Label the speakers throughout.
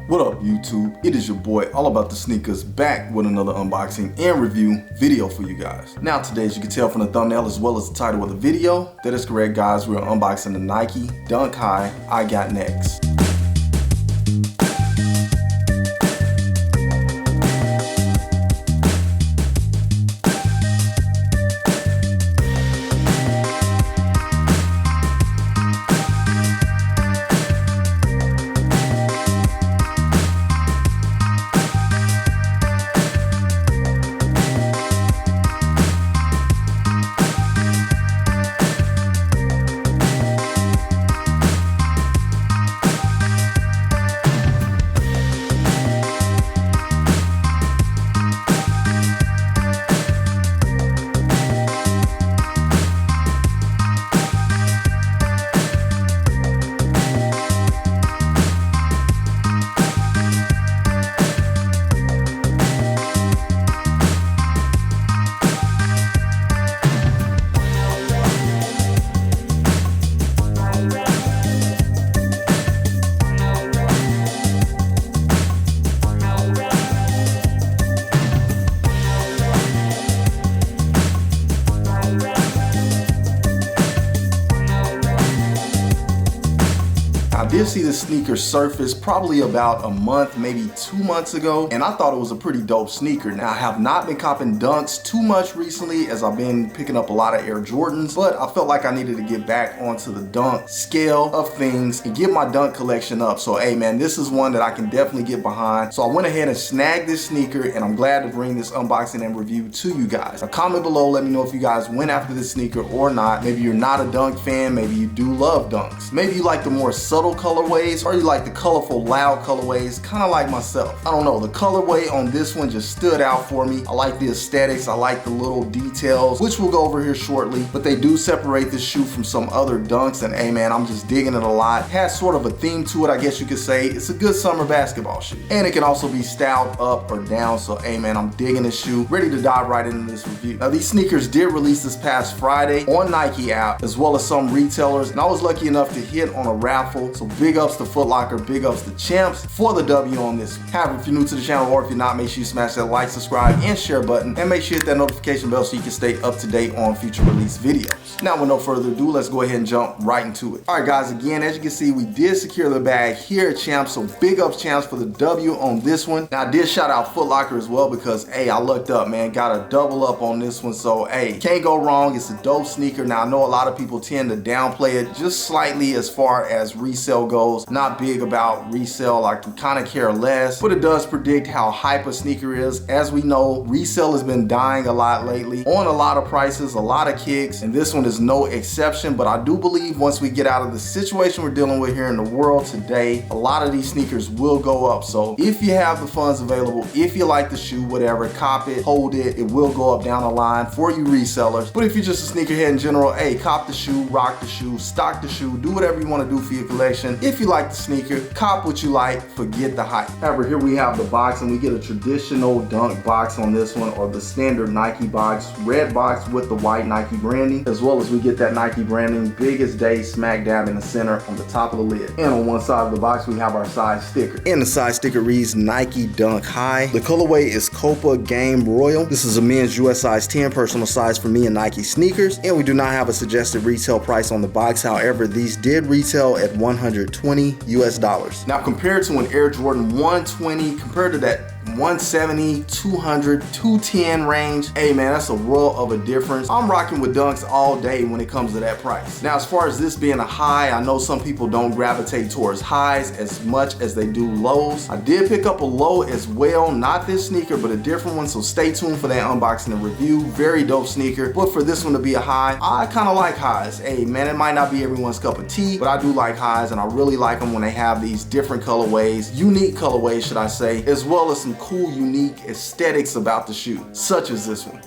Speaker 1: What up YouTube? It is your boy All About The Sneakerz back with another unboxing and review video for you guys. Now today, as you can tell from the thumbnail as well as the title of the video, that is correct guys, we're unboxing the Nike Dunk High I Got Next. I did see the sneaker surface probably about a month, maybe 2 months ago, and I thought it was a pretty dope sneaker. Now, I have not been copping dunks too much recently as I've been picking up a lot of Air Jordans, but I felt like I needed to get back onto the dunk scale of things and get my dunk collection up. So, hey man, this is one that I can definitely get behind. So I went ahead and snagged this sneaker, and I'm glad to bring this unboxing and review to you guys. Now, comment below, let me know if you guys went after this sneaker or not. Maybe you're not a dunk fan, maybe you do love dunks. Maybe you like the more subtle colorways, or you like the colorful, loud colorways, kind of like myself. I don't know, the colorway on this one just stood out for me. I like the aesthetics, I like the little details, which we'll go over here shortly, but they do separate this shoe from some other dunks, and hey man, I'm just digging it a lot. It has sort of a theme to it, I guess you could say. It's a good summer basketball shoe, and it can also be styled up or down, so hey man, I'm digging this shoe, ready to dive right into this review. Now, these sneakers did release this past Friday on Nike app, as well as some retailers, and I was lucky enough to hit on a raffle, so big ups to Foot Locker, big ups to Champs for the W on this. However, if you're new to the channel or if you're not, make sure you smash that like, subscribe, and share button, and make sure you hit that notification bell so you can stay up to date on future release videos. Now, with no further ado, let's go ahead and jump right into it. All right, guys, again, as you can see, we did secure the bag here at Champs, so big ups Champs for the W on this one. Now, I did shout out Foot Locker as well because, hey, I looked up, man, got a double up on this one, so, hey, can't go wrong. It's a dope sneaker. Now, I know a lot of people tend to downplay it just slightly as far as resale goes. Not big about resale, I can kind of care less, but it does predict how hype a sneaker is. As we know, resale has been dying a lot lately on a lot of prices, a lot of kicks, and this one is no exception. But I do believe once we get out of the situation we're dealing with here in the world today, a lot of these sneakers will go up. So if you have the funds available, if you like the shoe, whatever, cop it, hold it, it will go up down the line for you resellers. But if you're just a sneakerhead in general, hey, cop the shoe, rock the shoe, stock the shoe, do whatever you want to do for your collection. If you like the sneaker, cop what you like, forget the hype. However, here we have the box, and we get a traditional dunk box on this one, or the standard Nike box, red box with the white Nike branding, as well as we get that Nike branding biggest day smack dab in the center on the top of the lid. And on one side of the box we have our size sticker, and the size sticker reads Nike Dunk High. The colorway is Copa Game Royal. This is a men's US size 10 personal size for me and Nike sneakers, and we do not have a suggested retail price on the box. However, these did retail at $120 US. Now, compared to an Air Jordan 120, compared to that 170, 200, 210 range, hey man, that's a world of a difference. I'm rocking with dunks all day when it comes to that price. Now, as far as this being a high, I know some people don't gravitate towards highs as much as they do lows. I did pick up a low as well, not this sneaker, but a different one, so stay tuned for that unboxing and review. Very dope sneaker, but for this one to be a high, I kind of like highs. Hey man, it might not be everyone's cup of tea, but I do like highs, and I really like them when they have these different colorways, unique colorways, should I say, as well as some cool, unique aesthetics about the shoe, such as this one.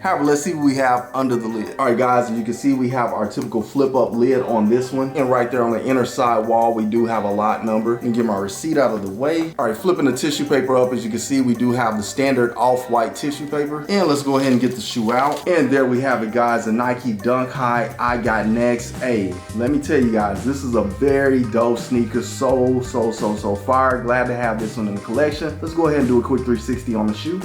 Speaker 1: However, let's see what we have under the lid. All right, guys, as you can see, we have our typical flip up lid on this one. And right there on the inner side wall, we do have a lot number. And get my receipt out of the way. All right, flipping the tissue paper up, as you can see, we do have the standard off-white tissue paper. And let's go ahead and get the shoe out. And there we have it, guys, the Nike Dunk High I got next. Hey, let me tell you guys, this is a very dope sneaker. So fire. Glad to have this one in the collection. Let's go ahead and do a quick 360 on the shoe.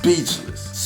Speaker 1: Speechless.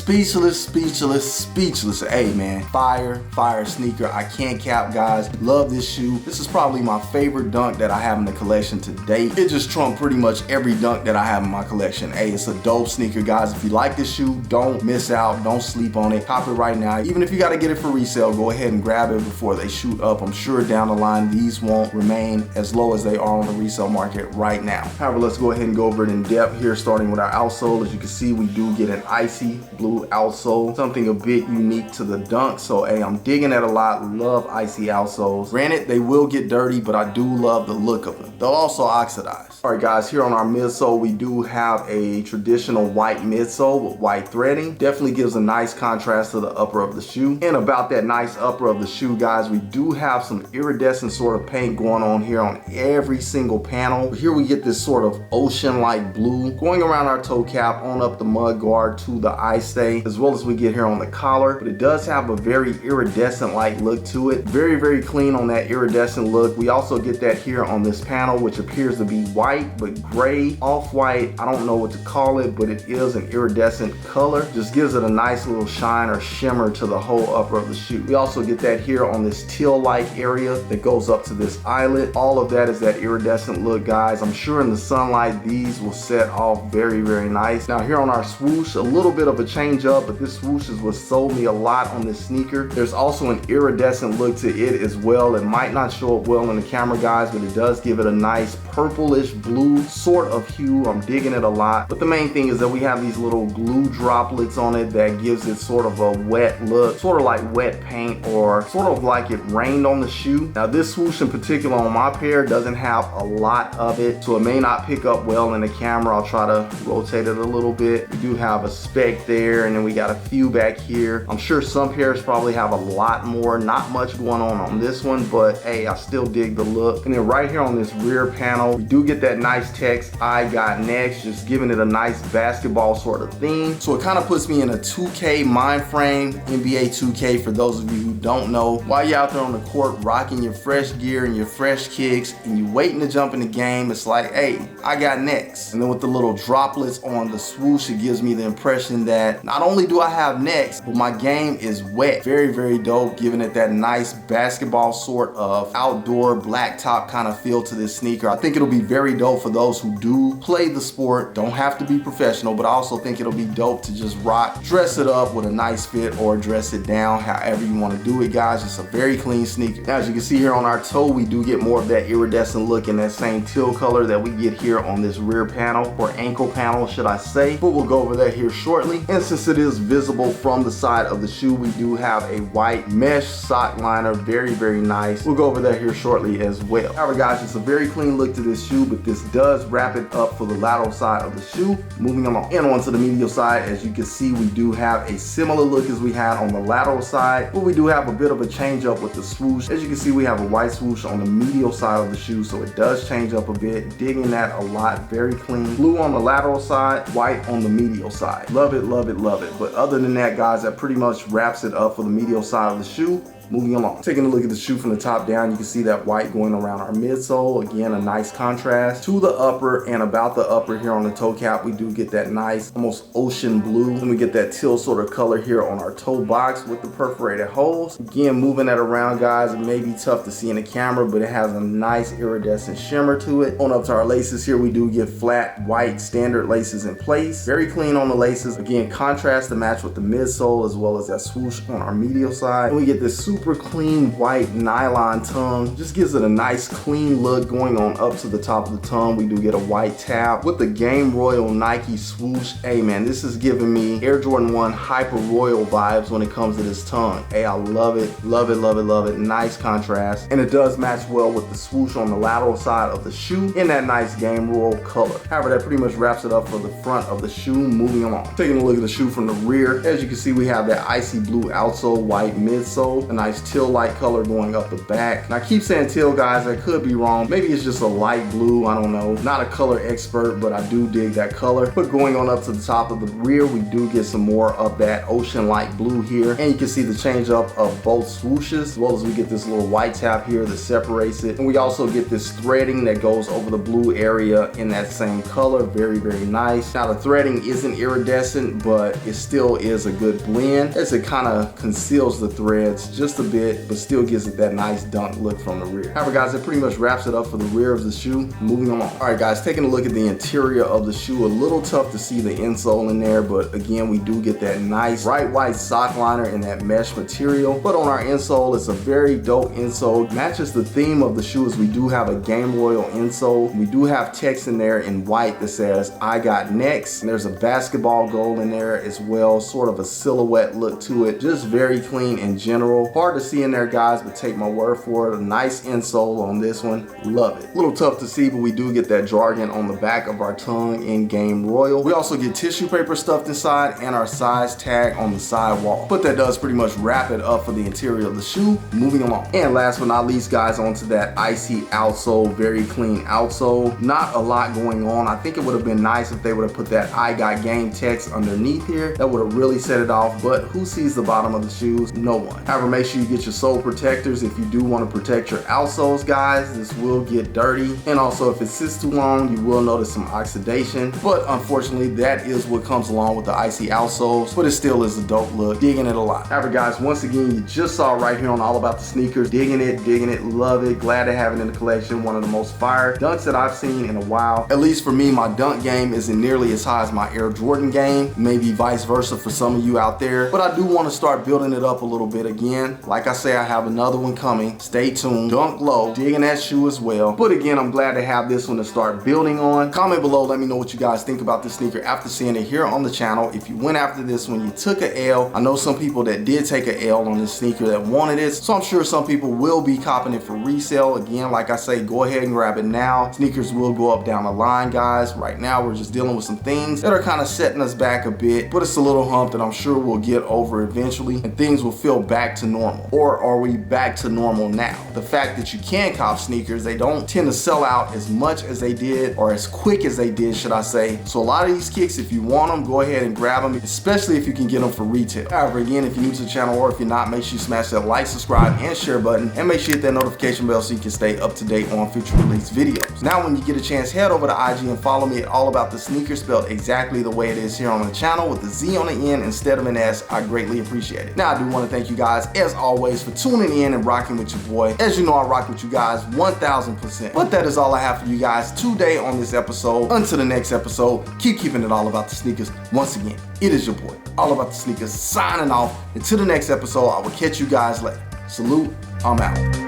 Speaker 1: Hey man, fire sneaker. I can't cap, guys. Love this shoe. This is probably my favorite dunk that I have in the collection to date. It just trumped pretty much every dunk that I have in my collection. Hey, it's a dope sneaker, guys. If you like this shoe, don't miss out. Don't sleep on it. Cop it right now. Even if you gotta get it for resale, go ahead and grab it before they shoot up. I'm sure down the line, these won't remain as low as they are on the resale market right now. However, let's go ahead and go over it in depth here, starting with our outsole. As you can see, we do get an icy blue outsole, something a bit unique to the dunk. So hey, I'm digging that a lot. Love icy outsoles. Granted, they will get dirty, but I do love the look of them. They'll also oxidize. All right, guys, here on our midsole, we do have a traditional white midsole with white threading. Definitely gives a nice contrast to the upper of the shoe. And about that nice upper of the shoe, guys, we do have some iridescent sort of paint going on here on every single panel. Here we get this sort of ocean-like blue going around our toe cap, on up the mud guard to the eye stay, as well as we get here on the collar. But it does have a very iridescent-like look to it. Very clean on that iridescent look. We also get that here on this panel, which appears to be white but gray, off-white. I don't know what to call it, but it is an iridescent color. Just gives it a nice little shine or shimmer to the whole upper of the shoe. We also get that here on this teal-like area that goes up to this eyelet. All of that is that iridescent look, guys. I'm sure in the sunlight, these will set off very nice. Now here on our swoosh, a little bit of a change up, but this swoosh is what sold me a lot on this sneaker. There's also an iridescent look to it as well. It might not show up well in the camera, guys, but it does give it a nice purplish blue sort of hue. I'm digging it a lot. But the main thing is that we have these little glue droplets on it that gives it sort of a wet look, sort of like wet paint, or sort of like it rained on the shoe. Now this swoosh in particular on my pair doesn't have a lot of it, so it may not pick up well in the camera. I'll try to rotate it a little bit. We do have a speck there, and then we got a few back here. I'm sure some pairs probably have a lot more. Not much going on this one, but hey, I still dig the look. And then right here on this rear panel, we do get that nice text, I got next, just giving it a nice basketball sort of theme. So it kind of puts me in a 2K mind frame, NBA 2K for those of you who don't know. While you're out there on the court rocking your fresh gear and your fresh kicks and you waiting to jump in the game, it's like, hey, I got next. And then with the little droplets on the swoosh, it gives me the impression that not only do I have next, but my game is wet. Very dope, giving it that nice basketball sort of outdoor blacktop kind of feel to this sneaker. I think it'll be very dope for those who do play the sport, don't have to be professional, but I also think it'll be dope to just rock, dress it up with a nice fit or dress it down, however you want to do it, guys. It's a very clean sneaker. Now, as you can see here on our toe, we do get more of that iridescent look in that same teal color that we get here on this rear panel, or ankle panel, should I say, but we'll go over that here shortly. And since it is visible from the side of the shoe, we do have a white mesh sock liner. Very nice. We'll go over that here shortly as well. However, guys, it's a very clean look to this shoe, but this does wrap it up for the lateral side of the shoe. Moving along and onto the medial side, as you can see, we do have a similar look as we had on the lateral side, but we do have a bit of a change up with the swoosh. As you can see, we have a white swoosh on the medial side of the shoe, so it does change up a bit. Digging that a lot. Very clean. Blue on the lateral side, white on the medial side. Love it. But other than that, guys, that pretty much wraps it up for the medial side of the shoe. Moving along. Taking a look at the shoe from the top down, you can see that white going around our midsole. Again, a nice contrast to the upper, and about the upper here on the toe cap, we do get that nice, almost ocean blue. And we get that teal sort of color here on our toe box with the perforated holes. Again, moving that around, guys, it may be tough to see in the camera, but it has a nice iridescent shimmer to it. On up to our laces here, we do get flat white standard laces in place. Very clean on the laces. Again, contrast to match with the midsole as well as that swoosh on our medial side. And we get this super super clean white nylon tongue. Just gives it a nice clean look going on up to the top of the tongue. We do get a white tab with the Game Royal Nike swoosh. Hey man, this is giving me Air Jordan 1 Hyper Royal vibes when it comes to this tongue. Hey, I love it, love it, love it, love it. Nice contrast. And it does match well with the swoosh on the lateral side of the shoe in that nice Game Royal color. However, that pretty much wraps it up for the front of the shoe. Moving along. Taking a look at the shoe from the rear. As you can see, we have that icy blue outsole, white midsole, a nice teal light color going up the back. And I keep saying teal, guys, I could be wrong. Maybe it's just a light blue, I don't know. Not a color expert, but I do dig that color. But going on up to the top of the rear, we do get some more of that ocean light blue here. And you can see the change up of both swooshes, as well as we get this little white tab here that separates it. And we also get this threading that goes over the blue area in that same color. Very, very nice. Now the threading isn't iridescent, but it still is a good blend as it kind of conceals the threads just a bit, but still gives it that nice dunk look from the rear. However, guys, it pretty much wraps it up for the rear of the shoe. Moving along. All right, guys, taking a look at the interior of the shoe. A little tough to see the insole in there, but again, we do get that nice bright white sock liner in that mesh material. But on our insole, it's a very dope insole. Matches the theme of the shoe as we do have a Game Royal insole. We do have text in there in white that says, "I got next." And there's a basketball goal in there as well, sort of a silhouette look to it. Just very clean in general. Hard to see in there, guys, but take my word for it. A nice insole on this one. Love it. A little tough to see, but we do get that jargon on the back of our tongue in Game Royal. We also get tissue paper stuffed inside and our size tag on the sidewall. But that does pretty much wrap it up for the interior of the shoe. Moving along. And last but not least, guys, onto that icy outsole, very clean outsole. Not a lot going on. I think it would have been nice if they would have put that "I got game" text underneath here. That would have really set it off, but who sees the bottom of the shoes? No one. However, make sure you get your sole protectors if you do want to protect your outsoles, guys. This will get dirty. And also, if it sits too long, you will notice some oxidation. But unfortunately, that is what comes along with the icy outsoles, but it still is a dope look. Digging it a lot. However, guys, once again, you just saw it right here on All About the Sneakerz. Digging it, love it. Glad to have it in the collection. One of the most fire dunks that I've seen in a while. At least for me, my dunk game isn't nearly as high as my Air Jordan game. Maybe vice versa for some of you out there. But I do want to start building it up a little bit again. Like I say, I have another one coming. Stay tuned. Dunk low. Digging that shoe as well. But again, I'm glad to have this one to start building on. Comment below. Let me know what you guys think about this sneaker after seeing it here on the channel. If you went after this one, you took a L. I know some people that did take a L on this sneaker that wanted it. So I'm sure some people will be copping it for resale. Again, like I say, go ahead and grab it now. Sneakers will go up down the line, guys. Right now, we're just dealing with some things that are kind of setting us back a bit, but it's a little hump that I'm sure we'll get over eventually and things will feel back to normal. Or are we back to normal now? The fact that you can cop sneakers, they don't tend to sell out as much as they did, or as quick as they did, should I say. So a lot of these kicks, if you want them, go ahead and grab them, especially if you can get them for retail. However, again, if you're new to the channel or if you're not, make sure you smash that like, subscribe, and share button, and make sure you hit that notification bell so you can stay up to date on future release videos. Now, when you get a chance, head over to IG and follow me at All About The Sneakerz, spelled exactly the way it is here on the channel with the Z on the end instead of an S. I greatly appreciate it. Now, I do want to thank you guys, as always, for tuning in and rocking with your boy. As you know, I rock with you guys 1000%. But that is all I have for you guys today on this episode. Until the next episode, keep keeping it all about the sneakers. Once again, it is your boy, All About The Sneakerz, signing off. Until the next episode, I will catch you guys later. Salute, I'm out.